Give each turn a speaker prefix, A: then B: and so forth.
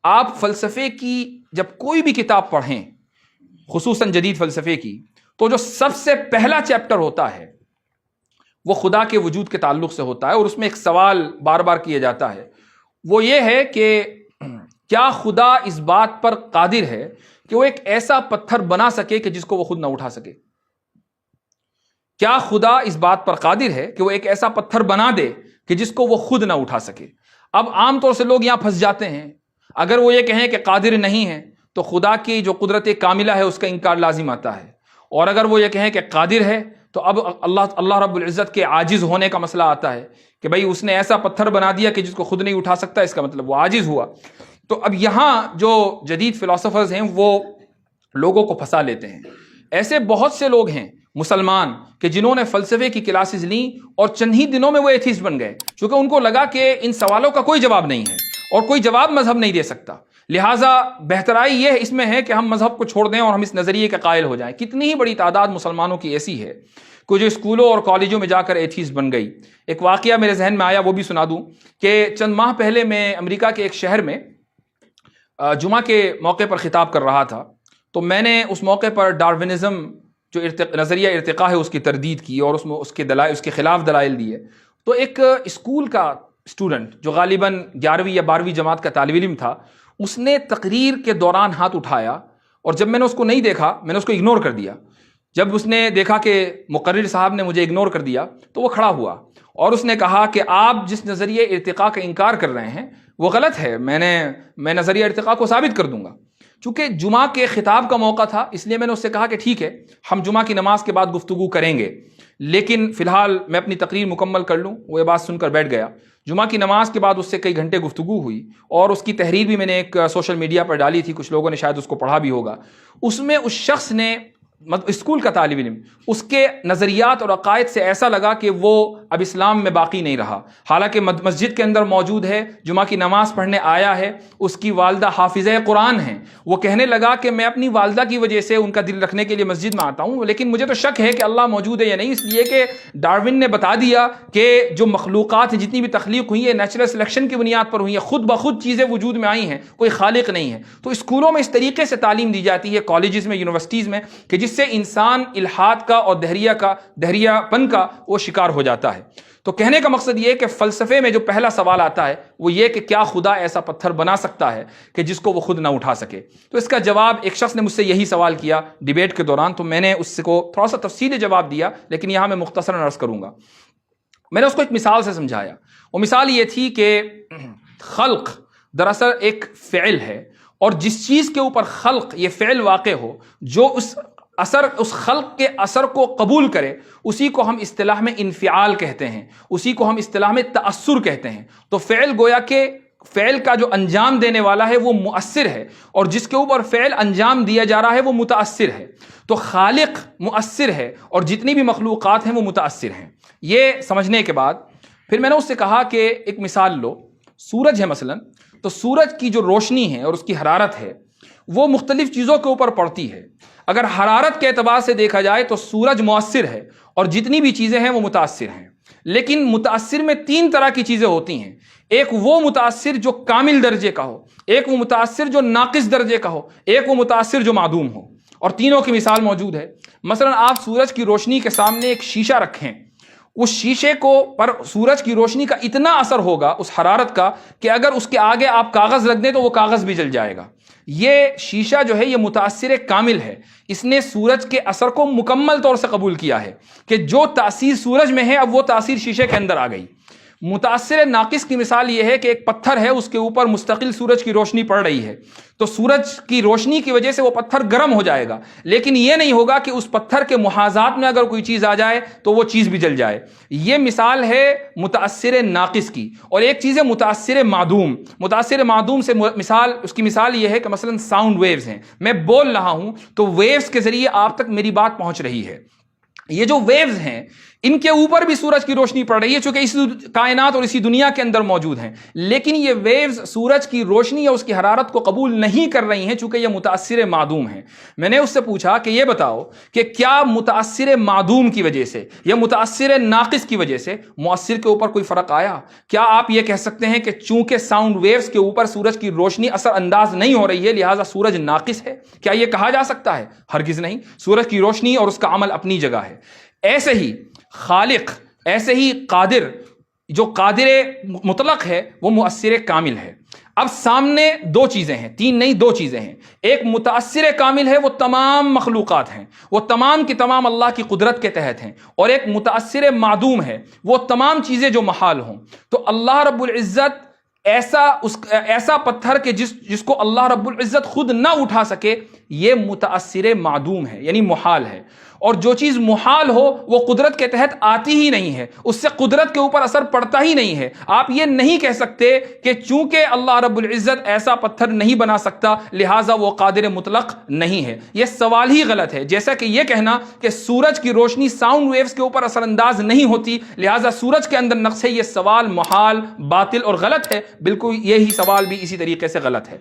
A: آپ فلسفے کی جب کوئی بھی کتاب پڑھیں، خصوصاً جدید فلسفے کی، تو جو سب سے پہلا چیپٹر ہوتا ہے وہ خدا کے وجود کے تعلق سے ہوتا ہے، اور اس میں ایک سوال بار بار کیا جاتا ہے، وہ یہ ہے کہ کیا خدا اس بات پر قادر ہے کہ وہ ایک ایسا پتھر بنا سکے کہ جس کو وہ خود نہ اٹھا سکے؟ کیا خدا اس بات پر قادر ہے کہ وہ ایک ایسا پتھر بنا دے کہ جس کو وہ خود نہ اٹھا سکے؟ اب عام طور سے لوگ یہاں پھنس جاتے ہیں، اگر وہ یہ کہیں کہ قادر نہیں ہے تو خدا کی جو قدرت کاملہ ہے اس کا انکار لازم آتا ہے، اور اگر وہ یہ کہیں کہ قادر ہے تو اب اللہ رب العزت کے عاجز ہونے کا مسئلہ آتا ہے کہ بھئی اس نے ایسا پتھر بنا دیا کہ جس کو خود نہیں اٹھا سکتا، اس کا مطلب وہ عاجز ہوا۔ تو اب یہاں جو جدید فلاسفرز ہیں وہ لوگوں کو پھنسا لیتے ہیں۔ ایسے بہت سے لوگ ہیں مسلمان کہ جنہوں نے فلسفے کی کلاسز لیں اور چند ہی دنوں میں وہ ایتھیسٹ بن گئے، چونکہ ان کو لگا کہ ان سوالوں کا کوئی جواب نہیں ہے اور کوئی جواب مذہب نہیں دے سکتا، لہٰذا بہترائی یہ اس میں ہے کہ ہم مذہب کو چھوڑ دیں اور ہم اس نظریے کے قائل ہو جائیں۔ کتنی ہی بڑی تعداد مسلمانوں کی ایسی ہے کہ جو اسکولوں اور کالجوں میں جا کر ایتھیسٹ بن گئی۔ ایک واقعہ میرے ذہن میں آیا، وہ بھی سنا دوں کہ چند ماہ پہلے میں امریکہ کے ایک شہر میں جمعہ کے موقع پر خطاب کر رہا تھا، تو میں نے اس موقع پر ڈارونزم جو نظریہ ارتقاء ہے اس کی تردید کی اور اس کے خلاف دلائل دیے۔ تو ایک اسکول کا اسٹوڈنٹ جو غالباً 11ویں یا 12ویں جماعت کا طالب علم تھا، اس نے تقریر کے دوران ہاتھ اٹھایا، اور جب میں نے اس کو نہیں دیکھا میں نے اس کو اگنور کر دیا۔ جب اس نے دیکھا کہ مقرر صاحب نے مجھے اگنور کر دیا تو وہ کھڑا ہوا اور اس نے کہا کہ آپ جس نظریہ ارتقاء کا انکار کر رہے ہیں وہ غلط ہے، میں نظریہ ارتقاء کو ثابت کر دوں گا۔ چونکہ جمعہ کے خطاب کا موقع تھا اس لیے میں نے اس سے کہا کہ ٹھیک ہے، ہم جمعہ کی نماز کے بعد گفتگو کریں گے، لیکن فی الحال میں اپنی تقریر مکمل کر لوں۔ وہ یہ بات سن کر بیٹھ گیا۔ جمعہ کی نماز کے بعد اس سے کئی گھنٹے گفتگو ہوئی، اور اس کی تحریر بھی میں نے ایک سوشل میڈیا پر ڈالی تھی، کچھ لوگوں نے شاید اس کو پڑھا بھی ہوگا۔ اس میں اس شخص نے، اسکول کا طالب علم، اس کے نظریات اور عقائد سے ایسا لگا کہ وہ اب اسلام میں باقی نہیں رہا، حالانکہ مسجد کے اندر موجود ہے، جمعہ کی نماز پڑھنے آیا ہے، اس کی والدہ حافظہ قرآن ہیں۔ وہ کہنے لگا کہ میں اپنی والدہ کی وجہ سے ان کا دل رکھنے کے لیے مسجد میں آتا ہوں، لیکن مجھے تو شک ہے کہ اللہ موجود ہے یا نہیں، اس لیے کہ ڈارون نے بتا دیا کہ جو مخلوقات ہیں، جتنی بھی تخلیق ہوئی ہے، نیچرل سلیکشن کی بنیاد پر ہوئی ہیں، خود بخود چیزیں وجود میں آئی ہیں، کوئی خالق نہیں ہے۔ تو اسکولوں میں اس طریقے سے تعلیم دی جاتی ہے، کالجز میں، یونیورسٹیز میں، کہ جس سے انسان الحاد کا اور دہریہ پن کا وہ شکار ہو جاتا ہے۔ تو کہنے کا مقصد یہ ہے کہ فلسفے میں جو پہلا سوال آتا ہے وہ یہ کہ کیا خدا ایسا پتھر بنا سکتا ہے کہ جس کو وہ خود نہ اٹھا سکے؟ تو اس کا جواب ایک شخص نے مجھ سے یہی سوال کیا ڈیبیٹ کے دوران، تو میں نے اس کو تھوڑا سا تفصیلی جواب دیا، لیکن یہاں میں مختصراً عرض کروں گا۔ میں نے اس کو ایک مثال سے سمجھایا۔ وہ مثال یہ تھی کہ خلق دراصل ایک فعل ہے، اور جس چیز کے اوپر خلق یہ فعل واقع ہو، جو اس خلق کے اثر کو قبول کرے، اسی کو ہم اصطلاح میں انفعال کہتے ہیں، اسی کو ہم اصطلاح میں تأثر کہتے ہیں۔ تو فعل گویا کہ فعل کا جو انجام دینے والا ہے وہ مؤثر ہے، اور جس کے اوپر فعل انجام دیا جا رہا ہے وہ متأثر ہے۔ تو خالق مؤثر ہے اور جتنی بھی مخلوقات ہیں وہ متأثر ہیں۔ یہ سمجھنے کے بعد پھر میں نے اس سے کہا کہ ایک مثال لو، سورج ہے مثلا، تو سورج کی جو روشنی ہے اور اس کی حرارت ہے وہ مختلف چیزوں کے اوپر پڑتی ہے۔ اگر حرارت کے اعتبار سے دیکھا جائے تو سورج مؤثر ہے اور جتنی بھی چیزیں ہیں وہ متاثر ہیں، لیکن متاثر میں 3 طرح کی چیزیں ہوتی ہیں۔ ایک وہ متاثر جو کامل درجے کا ہو، ایک وہ متاثر جو ناقص درجے کا ہو، ایک وہ متاثر جو معدوم ہو، اور تینوں کی مثال موجود ہے۔ مثلا آپ سورج کی روشنی کے سامنے ایک شیشہ رکھیں، اس شیشے کو پر سورج کی روشنی کا اتنا اثر ہوگا اس حرارت کا کہ اگر اس کے آگے آپ کاغذ رکھ دیں تو وہ کاغذ بھی جل جائے گا۔ یہ شیشہ جو ہے یہ متاثر کامل ہے، اس نے سورج کے اثر کو مکمل طور سے قبول کیا ہے کہ جو تاثیر سورج میں ہے اب وہ تاثیر شیشے کے اندر آ گئی۔ متاثر ناقص کی مثال یہ ہے کہ ایک پتھر ہے، اس کے اوپر مستقل سورج کی روشنی پڑ رہی ہے، تو سورج کی روشنی کی وجہ سے وہ پتھر گرم ہو جائے گا، لیکن یہ نہیں ہوگا کہ اس پتھر کے محاذات میں اگر کوئی چیز آ جائے تو وہ چیز بھی جل جائے۔ یہ مثال ہے متاثر ناقص کی۔ اور ایک چیز ہے متاثر معدوم۔ متاثر معدوم سے مثال، اس کی مثال یہ ہے کہ مثلا ساؤنڈ ویوز ہیں، میں بول رہا ہوں تو ویوز کے ذریعے آپ تک میری بات پہنچ رہی ہے۔ یہ جو ویوز ہیں ان کے اوپر بھی سورج کی روشنی پڑ رہی ہے چونکہ اسی کائنات اور اسی دنیا کے اندر موجود ہیں، لیکن یہ ویوز سورج کی روشنی یا اس کی حرارت کو قبول نہیں کر رہی ہیں چونکہ یہ متاثر معدوم ہیں۔ میں نے اس سے پوچھا کہ یہ بتاؤ کہ کیا متاثر معدوم کی وجہ سے یا متاثر ناقص کی وجہ سے مؤثر کے اوپر کوئی فرق آیا؟ کیا آپ یہ کہہ سکتے ہیں کہ چونکہ ساؤنڈ ویوز کے اوپر سورج کی روشنی اثر انداز نہیں ہو رہی ہے لہٰذا سورج ناقص ہے؟ کیا یہ کہا جا سکتا ہے؟ ہرگز نہیں۔ سورج کی روشنی اور اس کا عمل اپنی جگہ ہے۔ ایسے ہی خالق، ایسے ہی قادر، جو قادر مطلق ہے وہ مؤثر کامل ہے۔ اب سامنے دو چیزیں ہیں، تین نہیں، دو چیزیں ہیں۔ ایک متاثر کامل ہے، وہ تمام مخلوقات ہیں، وہ تمام کی تمام اللہ کی قدرت کے تحت ہیں، اور ایک متاثر معدوم ہے، وہ تمام چیزیں جو محال ہوں۔ تو اللہ رب العزت ایسا پتھر کہ جس کو اللہ رب العزت خود نہ اٹھا سکے، یہ متاثر معدوم ہے، یعنی محال ہے۔ اور جو چیز محال ہو وہ قدرت کے تحت آتی ہی نہیں ہے، اس سے قدرت کے اوپر اثر پڑتا ہی نہیں ہے۔ آپ یہ نہیں کہہ سکتے کہ چونکہ اللہ رب العزت ایسا پتھر نہیں بنا سکتا لہٰذا وہ قادر مطلق نہیں ہے۔ یہ سوال ہی غلط ہے، جیسا کہ یہ کہنا کہ سورج کی روشنی ساؤنڈ ویوز کے اوپر اثر انداز نہیں ہوتی لہٰذا سورج کے اندر نقص ہے۔ یہ سوال محال، باطل اور غلط ہے۔ بالکل یہی سوال بھی اسی طریقے سے غلط ہے۔